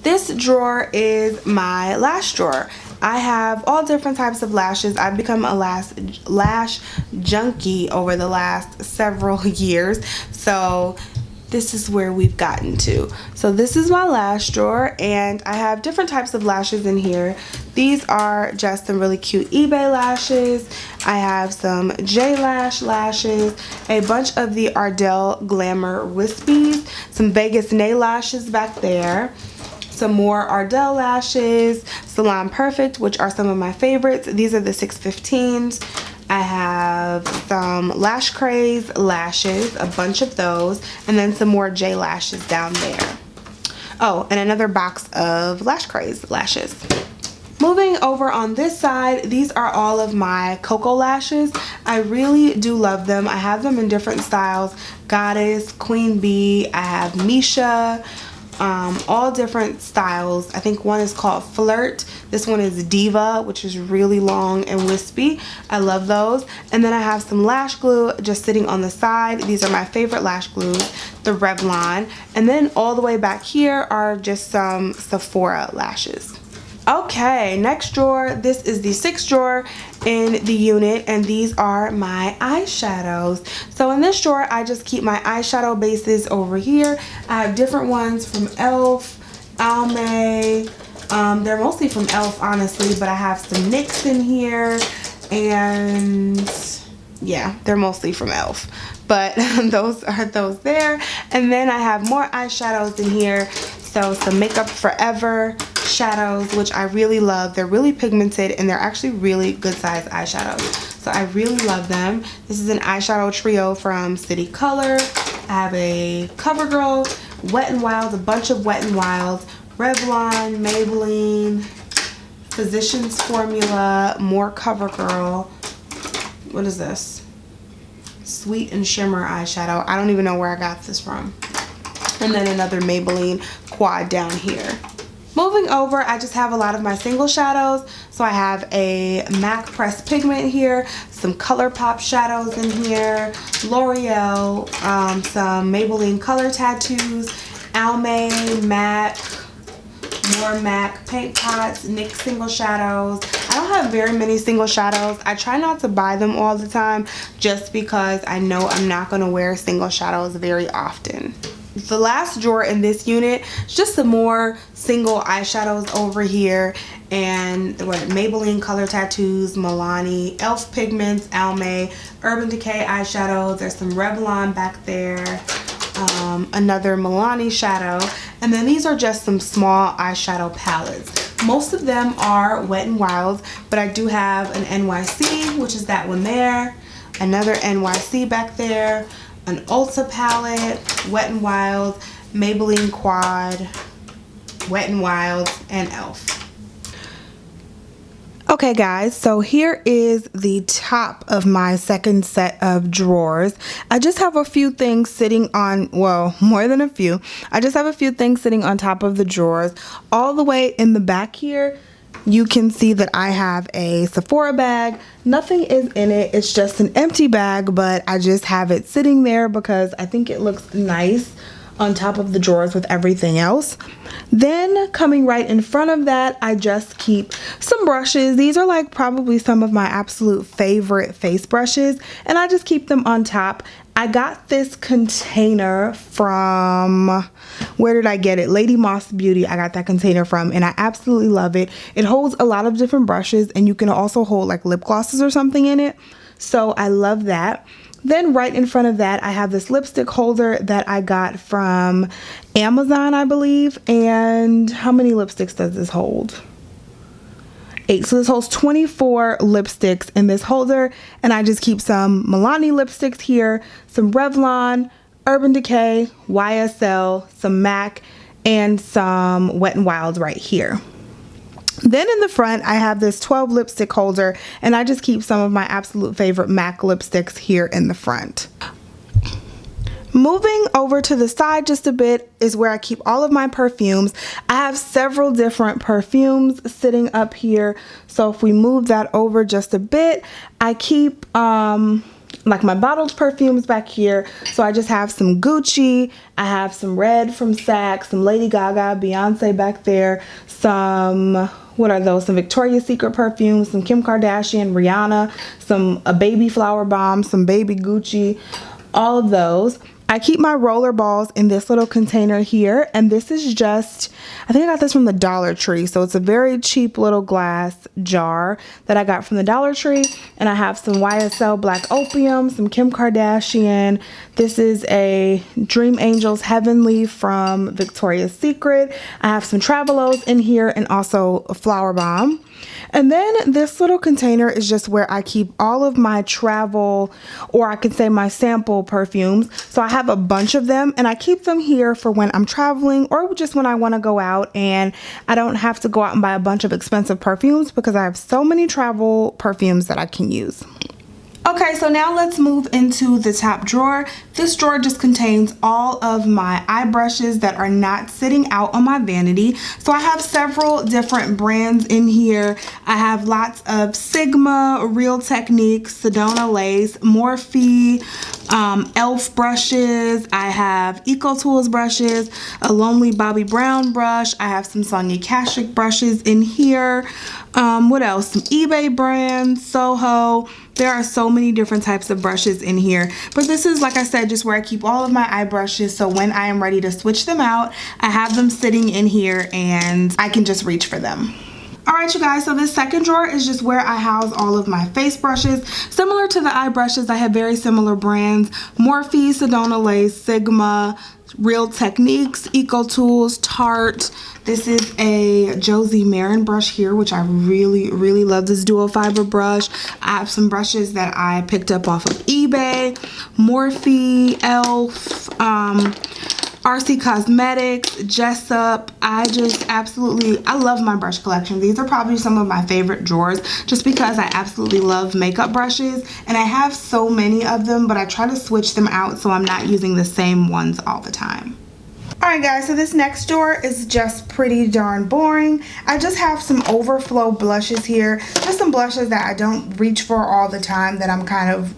This drawer is my lash drawer. I have all different types of lashes. I've become a lash junkie over the last several years. So this is where we've gotten to. So this is my lash drawer, and I have different types of lashes in here. These are just some really cute eBay lashes. I have some J-Lash lashes, a bunch of the Ardell Glamour Wispies, some Vegas nail lashes back there, some more Ardell lashes, Salon Perfect, which are some of my favorites. These are the 615s. I have some Lash Craze lashes, a bunch of those, and then some more J lashes down there. Oh, and another box of Lash Craze lashes. Moving over on this side, these are all of my Cocoa lashes. I really do love them. I have them in different styles: Goddess, Queen Bee, I have Misha, all different styles. I think one is called Flirt. This one is Diva, which is really long and wispy. I love those. And then I have some lash glue just sitting on the side. These are my favorite lash glues, the Revlon. And then all the way back here are just some Sephora lashes. Okay, next drawer. This is the 6th drawer in the unit, and these are my eyeshadows. So in this drawer, I just keep my eyeshadow bases over here. I have different ones from e.l.f., Almay. They're mostly from e.l.f., honestly, but I have some NYX in here, and yeah, they're mostly from e.l.f. But those are those there. And then I have more eyeshadows in here. So some Makeup Forever shadows, which I really love. They're really pigmented, and they're actually really good size eyeshadows. So I really love them. This is an eyeshadow trio from City Color. I have a CoverGirl, Wet n Wild, a bunch of Wet n Wilds, Revlon, Maybelline, Physicians Formula, more CoverGirl. What is this? Sweet and Shimmer eyeshadow. I don't even know where I got this from. And then another Maybelline quad down here. Moving over, I just have a lot of my single shadows. So I have a MAC Pressed Pigment here, some ColourPop shadows in here, L'Oreal, some Maybelline Color Tattoos, Almay, MAC, more MAC paint pots, NYX single shadows. I don't have very many single shadows. I try not to buy them all the time just because I know I'm not going to wear single shadows very often. The last drawer in this unit is just some more single eyeshadows over here, and Maybelline Color Tattoos, Milani, e.l.f. pigments, Almay, Urban Decay eyeshadows. There's some Revlon back there, another Milani shadow, and then these are just some small eyeshadow palettes. Most of them are Wet n Wild, but I do have an NYC, which is that one there, another NYC back there, an Ulta palette, Wet n Wild, Maybelline Quad, Wet n Wild, and e.l.f. Okay guys, so here is the top of my second set of drawers. I just have a few things sitting on, well, more than a few. I just have a few things sitting on top of the drawers. All the way in the back here, you can see that I have a Sephora bag. Nothing is in it. It's just an empty bag, but I just have it sitting there because I think it looks nice on top of the drawers with everything else. Then coming right in front of that, I just keep some brushes. These are like probably some of my absolute favorite face brushes, and I just keep them on top. I got this container from, where did I get it? Lady Moss Beauty. I got that container from, and I absolutely love it. It holds a lot of different brushes, and you can also hold like lip glosses or something in it. So I love that. Then right in front of that, I have this lipstick holder that I got from Amazon, I believe. And how many lipsticks does this hold? 8. So this holds 24 lipsticks in this holder. And I just keep some Milani lipsticks here, some Revlon, Urban Decay, YSL, some MAC, and some Wet n Wild right here. Then in the front, I have this 12 lipstick holder, and I just keep some of my absolute favorite MAC lipsticks here in the front. Moving over to the side just a bit is where I keep all of my perfumes. I have several different perfumes sitting up here. So if we move that over just a bit, I keep a like my bottled perfumes back here. So I just have some Gucci, I have some red from Saks, some Lady Gaga, Beyonce back there, some, what are those? Some Victoria's Secret perfumes, some Kim Kardashian, Rihanna, some a baby flower bomb, some baby Gucci, all of those. I keep my roller balls in this little container here, and this is just, I think I got this from the Dollar Tree, so it's a very cheap little glass jar that I got from the Dollar Tree. And I have some YSL Black Opium, some Kim Kardashian. This is a Dream Angels Heavenly from Victoria's Secret. I have some Travelos in here and also a flower bomb. And then this little container is just where I keep all of my travel, or I could say my sample perfumes. So I have a bunch of them, and I keep them here for when I'm traveling or just when I want to go out and I don't have to go out and buy a bunch of expensive perfumes, because I have so many travel perfumes that I can use. Okay, so now let's move into the top drawer. This drawer just contains all of my eye brushes that are not sitting out on my vanity. So I have several different brands in here. I have lots of Sigma, Real Technique, Sedona Lace, Morphe, e.l.f. brushes. I have Eco Tools brushes, a Lonely Bobby Brown brush. I have some Sonia Kashuk brushes in here. What else? Some eBay brands, Soho. There are so many different types of brushes in here, but this is, like I said, just where I keep all of my eye brushes, so when I am ready to switch them out, I have them sitting in here and I can just reach for them. Alright you guys, so this second drawer is just where I house all of my face brushes. Similar to the eye brushes, I have very similar brands: Morphe, Sedona Lace, Sigma, Real Techniques, Eco Tools, Tarte. This is a Josie Maran brush here, which I really love this dual fiber brush. I have some brushes that I picked up off of eBay: Morphe, e.l.f., RC Cosmetics, Jessup. I love my brush collection. These are probably some of my favorite drawers just because I absolutely love makeup brushes, and I have so many of them, but I try to switch them out so I'm not using the same ones all the time. Alright guys, so this next drawer is just pretty darn boring. I just have some overflow blushes here. Just some blushes that I don't reach for all the time, that I'm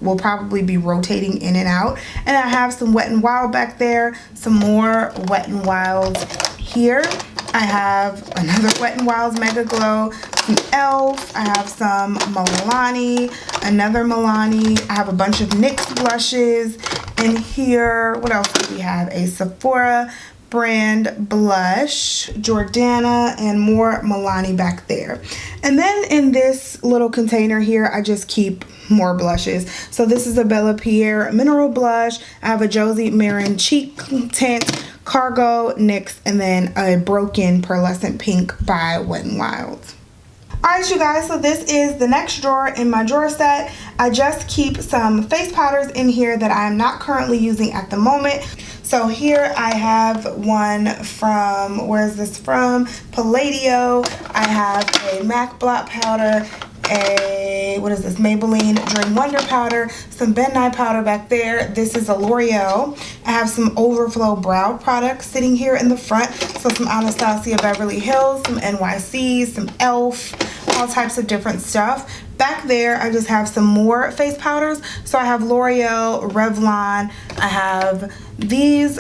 will probably be rotating in and out. And I have some Wet n Wild back there, some more Wet n Wild here. I have another Wet n Wild's Mega Glow, some e.l.f. I have some Milani, another Milani. I have a bunch of NYX blushes in here. What else do we have? A Sephora brand blush, Jordana, and more Milani back there. And then in this little container here, I just keep more blushes. So this is a Bella Pierre mineral blush. I have a Josie Maran cheek tint, Cargo, NYX, and then a Broken Pearlescent Pink by Wet n Wild. Alright you guys, so this is the next drawer in my drawer set. I just keep some face powders in here that I am not currently using at the moment. So here I have one from, where's this from? Palladio. I have a MAC blot powder, what is this, Maybelline Dream Wonder powder, some Ben Nye powder back there. This is a L'Oreal. I have some Overflow brow products sitting here in the front. So some Anastasia Beverly Hills, some NYC, some e.l.f., all types of different stuff. Back there, I just have some more face powders. So I have L'Oreal, Revlon. I have these,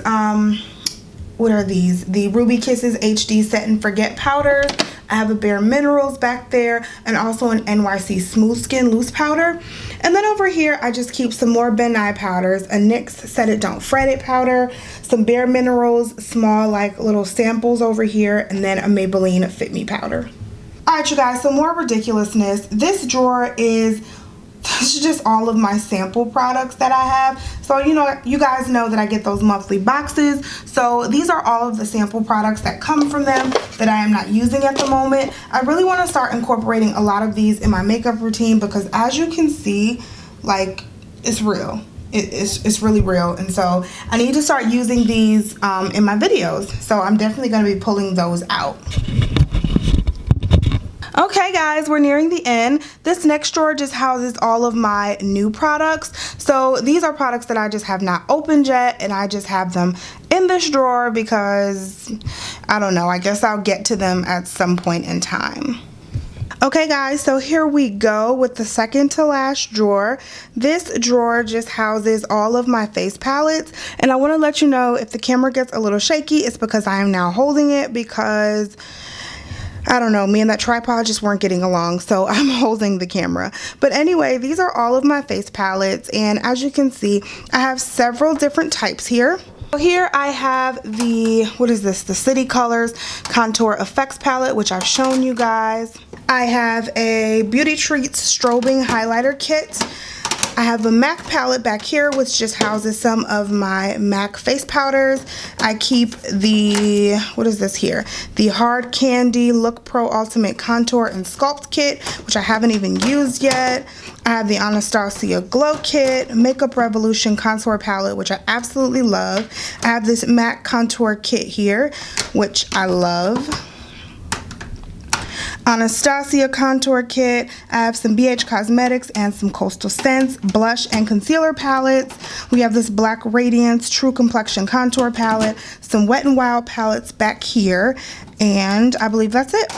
what are these? The Ruby Kisses HD Set and Forget powders. I have a Bare Minerals back there, and also an NYC Smooth Skin Loose powder. And then over here, I just keep some more Ben Nye powders, a NYX Set It Don't Fret It powder, some Bare Minerals small like little samples over here, and then a Maybelline Fit Me powder. Alright you guys, so more ridiculousness. This drawer is just all of my sample products that I have. So you guys know that I get those monthly boxes. So these are all of the sample products that come from them that I am not using at the moment. I really want to start incorporating a lot of these in my makeup routine, because as you can see, like, it's real. It's really real, and so I need to start using these in my videos. So I'm definitely going to be pulling those out. Okay guys, we're nearing the end. This next drawer just houses all of my new products. So these are products that I just have not opened yet, and I just have them in this drawer because, I don't know, I guess I'll get to them at some point in time. Okay guys, so here we go with the second to last drawer. This drawer just houses all of my face palettes, and I want to let you know if the camera gets a little shaky, it's because I am now holding it because I don't know, me and that tripod just weren't getting along, so I'm holding the camera. But anyway, these are all of my face palettes, and as you can see, I have several different types here. So here I have the, what is this? The City Colors Contour Effects palette, which I've shown you guys. I have a Beauty Treats Strobing Highlighter Kit. I have a MAC palette back here, which just houses some of my MAC face powders. I keep the, what is this here? The Hard Candy Look Pro Ultimate Contour and Sculpt Kit, which I haven't even used yet. I have the Anastasia Glow Kit, Makeup Revolution Contour Palette, which I absolutely love. I have this MAC Contour Kit here, which I love. Anastasia Contour Kit. I have some BH Cosmetics and some Coastal Scents Blush and Concealer palettes. We have this Black Radiance True Complexion Contour Palette, some Wet n Wild palettes back here, and I believe that's it.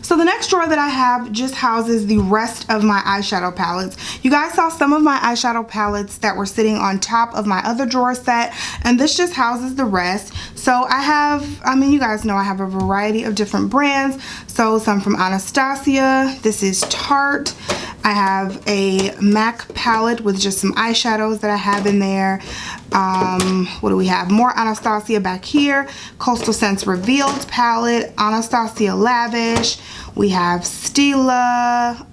So the next drawer that I have just houses the rest of my eyeshadow palettes. You guys saw some of my eyeshadow palettes that were sitting on top of my other drawer set, and this just houses the rest. So I have, I mean, you guys know I have a variety of different brands. So some from Anastasia. This is Tarte. I have a MAC palette with just some eyeshadows that I have in there. What do we have? More Anastasia back here. Coastal Scents Revealed palette. Anastasia Lavish. We have Stila.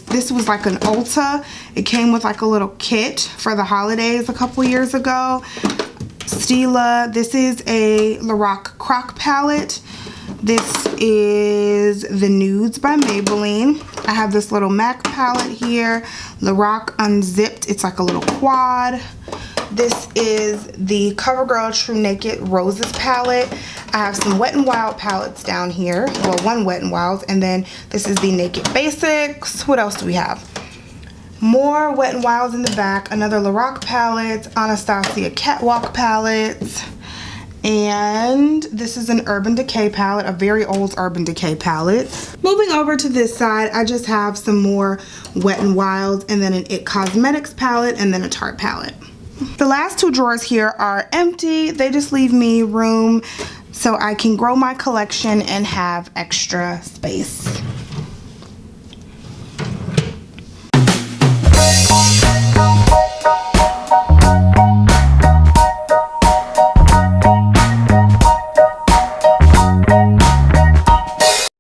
This was like an Ulta. It came with like a little kit for the holidays a couple years ago. Stila. This is a Lorac Croc palette. This is the Nudes by Maybelline. I have this little MAC palette here. Lorac Unzipped. It's like a little quad. This is the CoverGirl True Naked Roses palette. I have some Wet n Wild palettes down here. Well, one Wet n Wild. And then this is the Naked Basics. What else do we have? More Wet n Wilds in the back. Another Lorac palette. Anastasia Catwalk palettes. And this is an Urban Decay palette, a very old Urban Decay palette. Moving over to this side, I just have some more Wet n Wild, and then an IT Cosmetics palette, and then a Tarte palette. The last two drawers here are empty. They just leave me room so I can grow my collection and have extra space.